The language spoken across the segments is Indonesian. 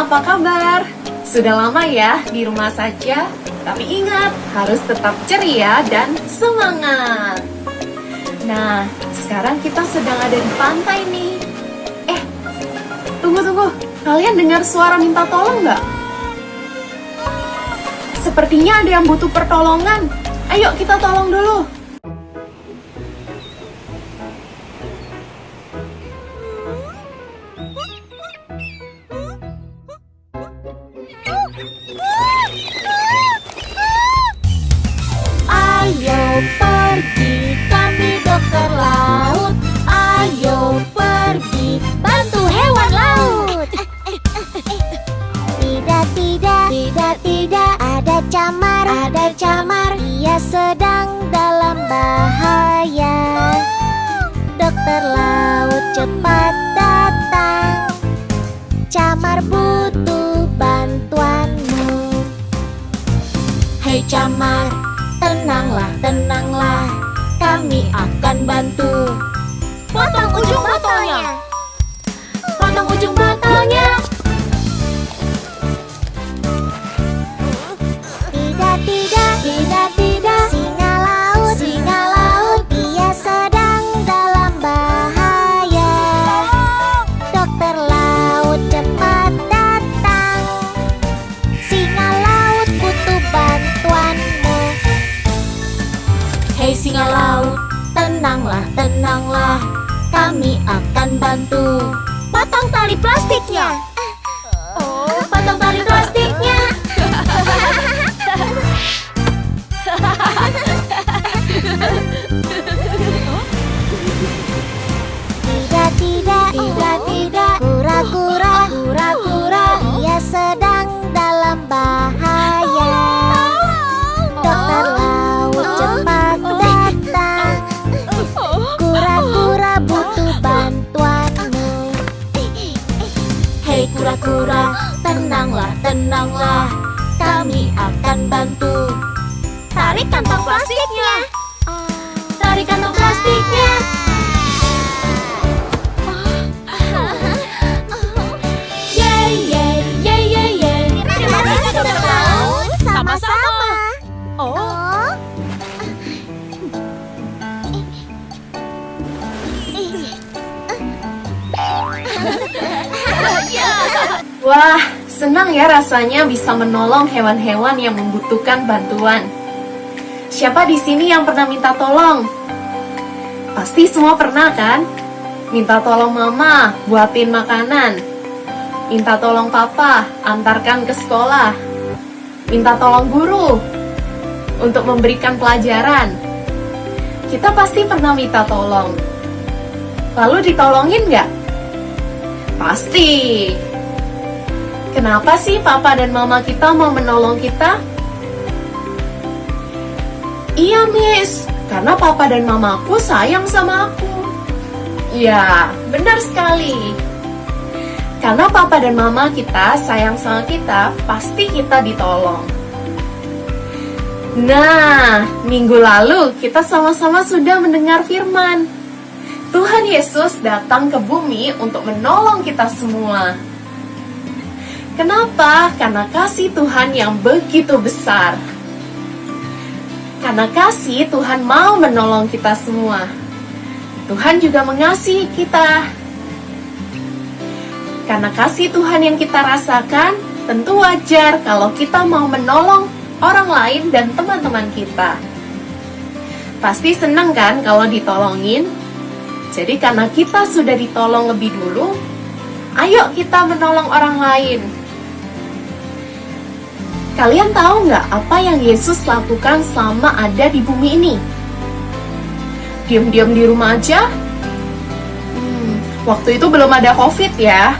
apa kabar? Sudah lama ya di rumah saja, tapi ingat harus tetap ceria dan semangat. Nah, sekarang kita sedang ada di pantai nih. Tunggu, kalian dengar suara minta tolong nggak? Sepertinya ada yang butuh pertolongan. Ayo kita tolong dulu. Ayo pergi, kami dokter laut. Ayo pergi, bantu hewan laut. Tidak, ada camar. Ia sedang dalam bahaya. Dokter laut cepat datang. Camar butuh bantuanmu. Hei camar, tenanglah, kami akan bantu. Potong ujung botolnya. Tidak, singa laut, dia sedang dalam bahaya. Dokter laut cepat datang. Singa laut butuh bantuanmu. Hei singa laut, tenanglah, kami akan bantu. Potong tali plastiknya. Tidak, kura-kura, dia sedang dalam bahaya. Dokter laut cepat datang. Kura-kura butuh bantuanmu. Hei kura-kura, tenanglah, kami akan bantu. Tarik kantong plastiknya. Yeay. Terima kasih dokter laut. Sama-sama. Wah, senang ya rasanya bisa menolong hewan-hewan yang membutuhkan bantuan. Siapa di sini yang pernah minta tolong? Pasti semua pernah kan? Minta tolong mama buatin makanan. Minta tolong papa antarkan ke sekolah. Minta tolong guru untuk memberikan pelajaran. Kita pasti pernah minta tolong. Lalu ditolongin nggak? Pasti. Kenapa sih papa dan mama kita mau menolong kita? Iya, Miss. Karena papa dan mamaku sayang sama aku. Ya, benar sekali. Karena papa dan mama kita sayang sama kita, pasti kita ditolong. Nah, minggu lalu kita sama-sama sudah mendengar firman. Tuhan Yesus datang ke bumi untuk menolong kita semua. Kenapa? Karena kasih Tuhan yang begitu besar. Karena kasih, Tuhan mau menolong kita semua. Tuhan juga mengasihi kita. Karena kasih Tuhan yang kita rasakan, tentu wajar kalau kita mau menolong orang lain dan teman-teman kita. Pasti senang kan kalau ditolongin? Jadi karena kita sudah ditolong lebih dulu, ayo kita menolong orang lain. Kalian tahu nggak apa yang Yesus lakukan selama ada di bumi ini? Diam-diam di rumah aja? Waktu itu belum ada COVID ya.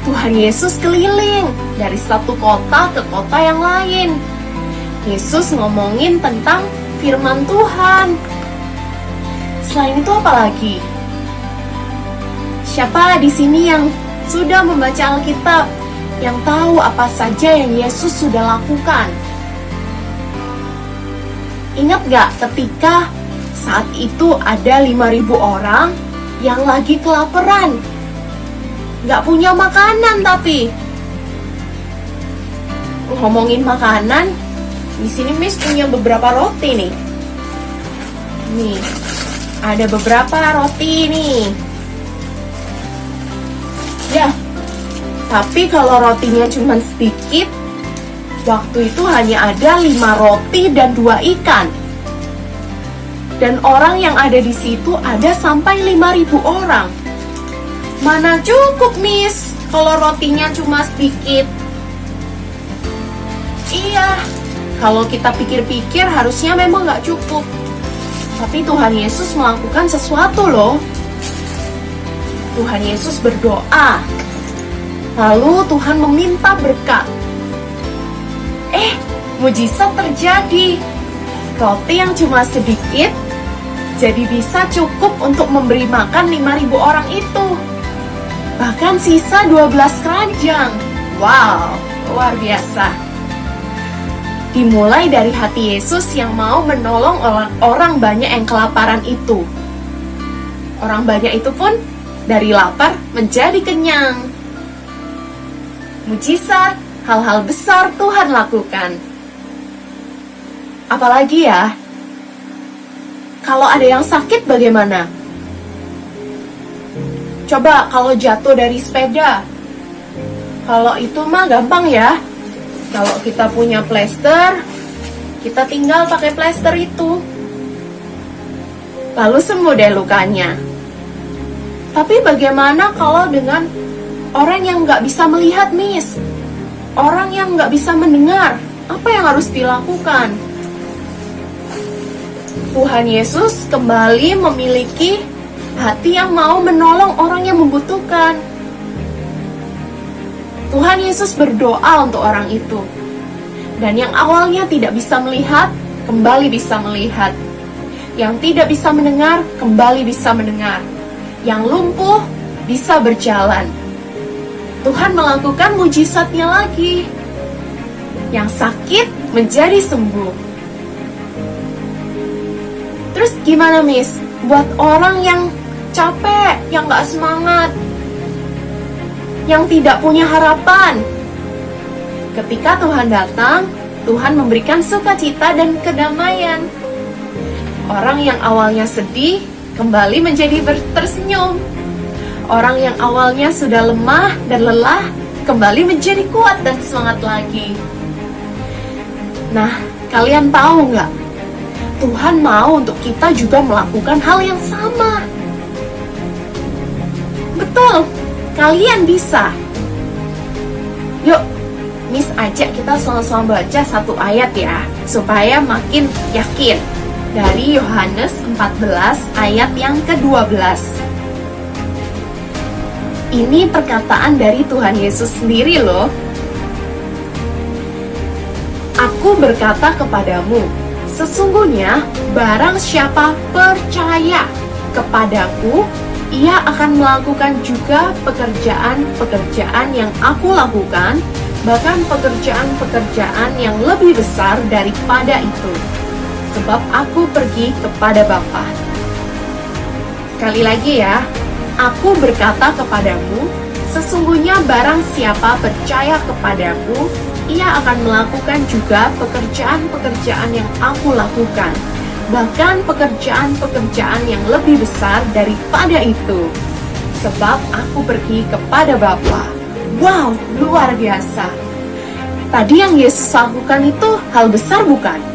Tuhan Yesus keliling dari satu kota ke kota yang lain. Yesus ngomongin tentang firman Tuhan. Selain itu apa lagi? Siapa di sini yang sudah membaca Alkitab, yang tahu apa saja yang Yesus sudah lakukan? Ingat gak ketika saat itu ada 5.000 orang yang lagi kelaparan, gak punya makanan tapi ngomongin makanan, di sini Miss punya beberapa roti nih. Nih, ada beberapa roti nih. Ya, tapi kalau rotinya cuma sedikit, waktu itu hanya ada 5 roti dan 2 ikan. Dan orang yang ada di situ ada sampai 5.000 orang. Mana cukup, Miss, kalau rotinya cuma sedikit? Iya, kalau kita pikir-pikir harusnya memang nggak cukup. Tapi Tuhan Yesus melakukan sesuatu loh. Tuhan Yesus berdoa. Lalu Tuhan meminta berkat. Mujizat terjadi. Roti yang cuma sedikit jadi bisa cukup untuk memberi makan 5.000 orang itu. Bahkan sisa 12 keranjang. Wow, luar biasa. Dimulai dari hati Yesus yang mau menolong orang banyak yang kelaparan itu. Orang banyak itu pun dari lapar menjadi kenyang. Mujizat, hal-hal besar Tuhan lakukan. Apalagi ya, kalau ada yang sakit bagaimana? Coba kalau jatuh dari sepeda. Kalau itu mah gampang ya. Kalau kita punya plester, kita tinggal pakai plester itu. Lalu sembuh deh lukanya. Tapi bagaimana kalau dengan orang yang nggak bisa melihat, Miss? Orang yang nggak bisa mendengar, apa yang harus dilakukan? Tuhan Yesus kembali memiliki hati yang mau menolong orang yang membutuhkan. Tuhan Yesus berdoa untuk orang itu. Dan yang awalnya tidak bisa melihat, kembali bisa melihat. Yang tidak bisa mendengar, kembali bisa mendengar. Yang lumpuh, bisa berjalan. Tuhan melakukan mujizatnya lagi. Yang sakit, menjadi sembuh. Terus gimana, Miss? Buat orang yang capek, yang gak semangat, yang tidak punya harapan. Ketika Tuhan datang, Tuhan memberikan sukacita dan kedamaian. Orang yang awalnya sedih, kembali menjadi tersenyum. Orang yang awalnya sudah lemah dan lelah, kembali menjadi kuat dan semangat lagi. Nah, kalian tahu nggak? Tuhan mau untuk kita juga melakukan hal yang sama. Betul, kalian bisa. Yuk, Miss ajak kita sama-sama baca satu ayat ya, supaya makin yakin. Dari Yohanes 14 ayat yang ke-12. Ini perkataan dari Tuhan Yesus sendiri loh. Aku berkata kepadamu, sesungguhnya barang siapa percaya kepadaku, ia akan melakukan juga pekerjaan-pekerjaan yang aku lakukan, bahkan pekerjaan-pekerjaan yang lebih besar daripada itu. Sebab aku pergi kepada Bapa. Sekali lagi ya, aku berkata kepadamu, sesungguhnya barang siapa percaya kepadaku, ia akan melakukan juga pekerjaan-pekerjaan yang aku lakukan, bahkan pekerjaan-pekerjaan yang lebih besar daripada itu. Sebab aku pergi kepada Bapa. Wow, luar biasa. Tadi yang Yesus lakukan itu hal besar bukan?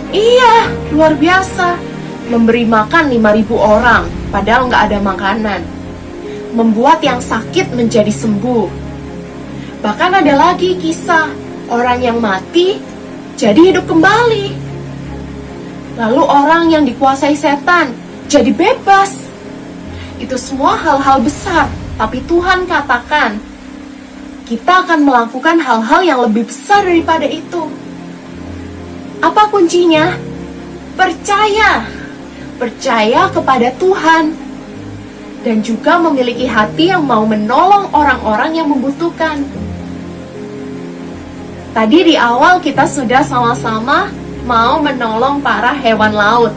Iya, luar biasa. Memberi makan 5.000 orang, padahal nggak ada makanan. Membuat yang sakit menjadi sembuh. Bahkan ada lagi kisah orang yang mati jadi hidup kembali. Lalu orang yang dikuasai setan jadi bebas. Itu semua hal-hal besar, tapi Tuhan katakan kita akan melakukan hal-hal yang lebih besar daripada itu. Apa kuncinya? Percaya. Percaya kepada Tuhan. Dan juga memiliki hati yang mau menolong orang-orang yang membutuhkan. Tadi di awal kita sudah sama-sama mau menolong para hewan laut.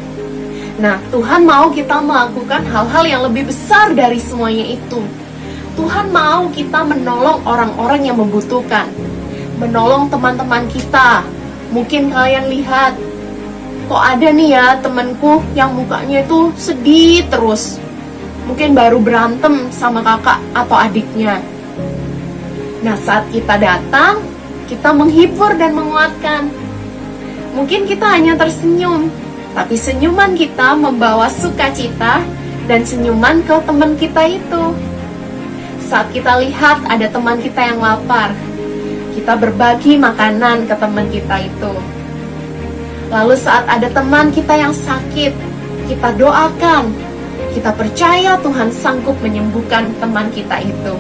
Nah, Tuhan mau kita melakukan hal-hal yang lebih besar dari semuanya itu. Tuhan mau kita menolong orang-orang yang membutuhkan. menolong teman-teman kita. Mungkin kalian lihat, kok ada nih ya temanku yang mukanya itu sedih terus. Mungkin baru berantem sama kakak atau adiknya. Nah, saat kita datang, kita menghibur dan menguatkan. Mungkin kita hanya tersenyum, tapi senyuman kita membawa sukacita dan senyuman ke teman kita itu. Saat kita lihat ada teman kita yang lapar, kita berbagi makanan ke teman kita itu. Lalu saat ada teman kita yang sakit, kita doakan. Kita percaya Tuhan sanggup menyembuhkan teman kita itu.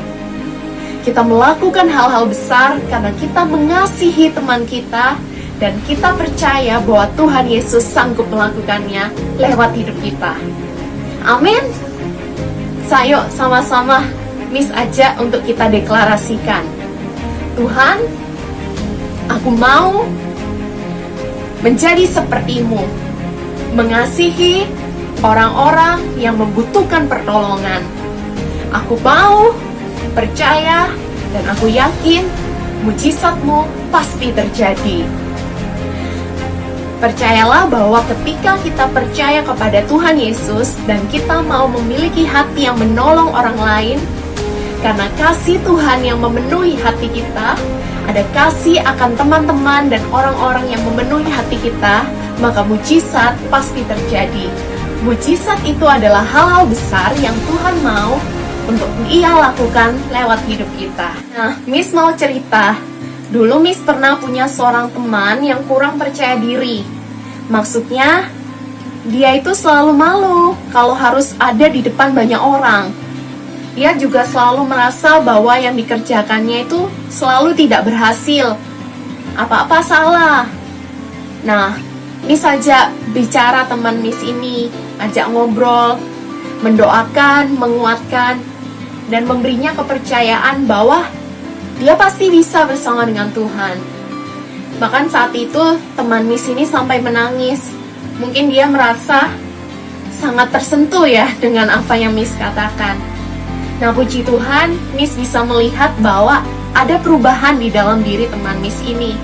Kita melakukan hal-hal besar karena kita mengasihi teman kita dan kita percaya bahwa Tuhan Yesus sanggup melakukannya lewat hidup kita. Amin. Sayo sama-sama Miss ajak untuk kita deklarasikan. Tuhan, aku mau menjadi seperti-Mu, mengasihi orang-orang yang membutuhkan pertolongan. Aku mau percaya dan aku yakin mujizat-Mu pasti terjadi. Percayalah bahwa ketika kita percaya kepada Tuhan Yesus dan kita mau memiliki hati yang menolong orang lain, karena kasih Tuhan yang memenuhi hati kita, ada kasih akan teman-teman dan orang-orang yang memenuhi hati kita, maka mujizat pasti terjadi. Mujizat itu adalah hal-hal besar yang Tuhan mau untuk Ia lakukan lewat hidup kita. Nah, Miss mau cerita. Dulu Miss pernah punya seorang teman yang kurang percaya diri. Maksudnya, dia itu selalu malu kalau harus ada di depan banyak orang. Dia juga selalu merasa bahwa yang dikerjakannya itu selalu tidak berhasil. Apa-apa salah. Nah, Miss ajak bicara teman Miss ini, ajak ngobrol, mendoakan, menguatkan, dan memberinya kepercayaan bahwa dia pasti bisa bersama dengan Tuhan. Bahkan saat itu teman Miss ini sampai menangis. Mungkin dia merasa sangat tersentuh ya dengan apa yang Miss katakan. Nah, puji Tuhan, Miss bisa melihat bahwa ada perubahan di dalam diri teman Miss ini.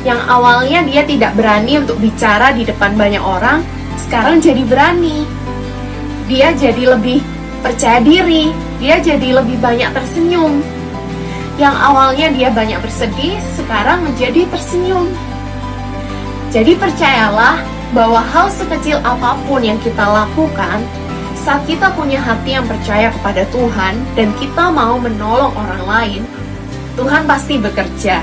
Yang awalnya dia tidak berani untuk bicara di depan banyak orang, sekarang jadi berani. Dia jadi lebih percaya diri, dia jadi lebih banyak tersenyum. Yang awalnya dia banyak bersedih, sekarang menjadi tersenyum. Jadi percayalah bahwa hal sekecil apapun yang kita lakukan, saat kita punya hati yang percaya kepada Tuhan dan kita mau menolong orang lain, Tuhan pasti bekerja.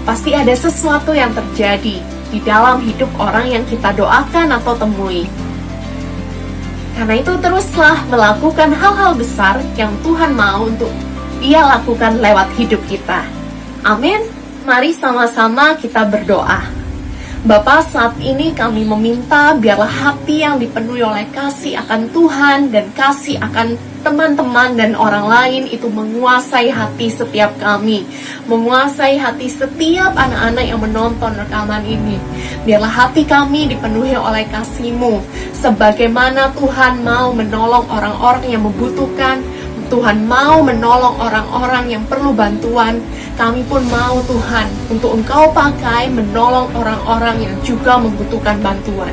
Pasti ada sesuatu yang terjadi di dalam hidup orang yang kita doakan atau temui. Karena itu teruslah melakukan hal-hal besar yang Tuhan mau untuk Dia lakukan lewat hidup kita. Amin. Mari sama-sama kita berdoa. Bapa, saat ini kami meminta biarlah hati yang dipenuhi oleh kasih akan Tuhan dan kasih akan teman-teman dan orang lain itu menguasai hati setiap kami, menguasai hati setiap anak-anak yang menonton rekaman ini. Biarlah hati kami dipenuhi oleh kasih-Mu, sebagaimana Tuhan mau menolong orang-orang yang membutuhkan, Tuhan mau menolong orang-orang yang perlu bantuan. Kami pun mau Tuhan untuk Engkau pakai menolong orang-orang yang juga membutuhkan bantuan.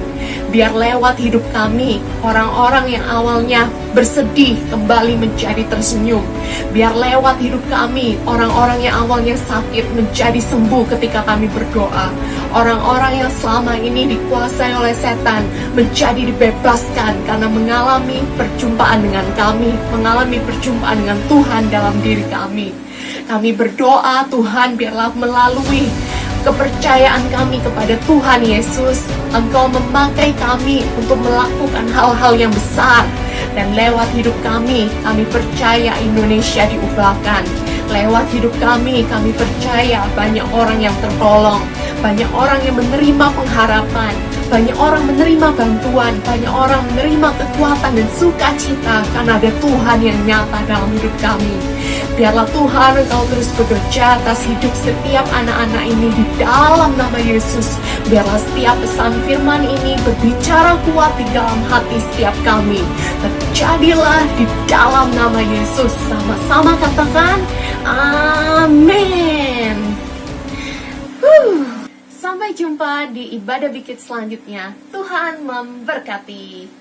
Biar lewat hidup kami, orang-orang yang awalnya bersedih kembali menjadi tersenyum. Biar lewat hidup kami, orang-orang yang awalnya sakit menjadi sembuh ketika kami berdoa. Orang-orang yang selama ini dikuasai oleh setan menjadi dibebaskan karena mengalami perjumpaan dengan kami, mengalami perjumpaan dengan Tuhan dalam diri kami. Kami berdoa Tuhan biarlah melalui kepercayaan kami kepada Tuhan Yesus, Engkau memakai kami untuk melakukan hal-hal yang besar. Dan lewat hidup kami percaya Indonesia diubahkan. Lewat hidup kami percaya banyak orang yang tertolong, banyak orang yang menerima pengharapan, banyak orang menerima bantuan, banyak orang menerima kekuatan dan sukacita karena ada Tuhan yang nyata dalam hidup kami. Biarlah Tuhan Engkau terus bekerja atas hidup setiap anak-anak ini di dalam nama Yesus. Biarlah setiap pesan firman ini berbicara kuat di dalam hati setiap kami. Terjadilah di dalam nama Yesus. Sama-sama katakan amin. Sampai jumpa di ibadah bikit selanjutnya. Tuhan memberkati.